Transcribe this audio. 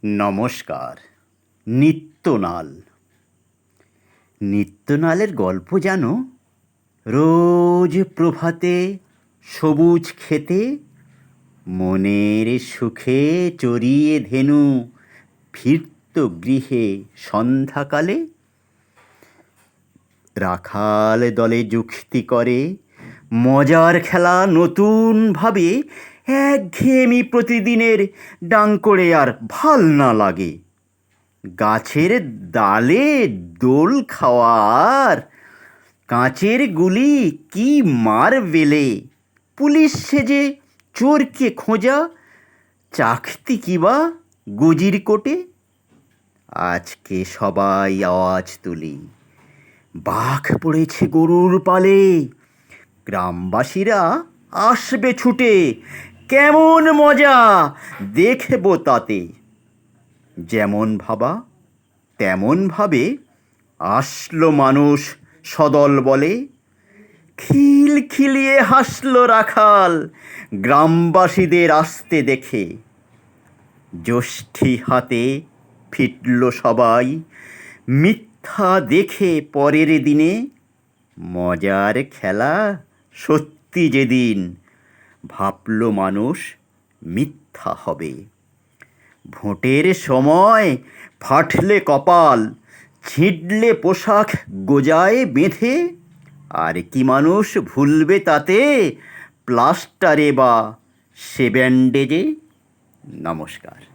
নমস্কার। নিত্যনাল। নিত্যনালের গল্প জানো? রোজ প্রভাতে সবুজ ক্ষেতে মনের সুখে চরিয়ে ধেনু ফিরত গৃহে সন্ধ্যাকালে। রাখাল দলে যুক্তি করে মজার খেলা নতুনভাবে, একঘেয়েমি প্রতিদিনের ডাং করে আর ভাল না লাগে। গাছের ডালে দোল খাওয়ার কাঁচের গুলি কি মার বেলে, পুলিশ সেজে চোরকে খোঁজা চাকতি কিবা গুজির কোটে। আজকে সবাই আওয়াজ তুলি, বাঘ পড়েছে গরুর পালে, গ্রামবাসীরা আসবে ছুটে, কেমন মজা দেখব তাতে। যেমন ভাবা তেমন ভাবে আসলো মানুষ সদল বলে, খিলখিলিয়ে হাসলো রাখাল গ্রামবাসীদের আসতে দেখে। জ্যৈষ্ঠী হাতে ফিরল সবাই, মিথ্যা দেখে পরের দিনে। মজার খেলা সত্যি যেদিন, ভাবল মানুষ মিথ্যা হবে। ভোটের সময় ফাটলে কপাল, ছিঁড়লে পোশাক গোজায় বেঁধে, আর কি মানুষ ভুলবে তাতে প্লাস্টারে বা সে ব্যান্ডেজে। নমস্কার।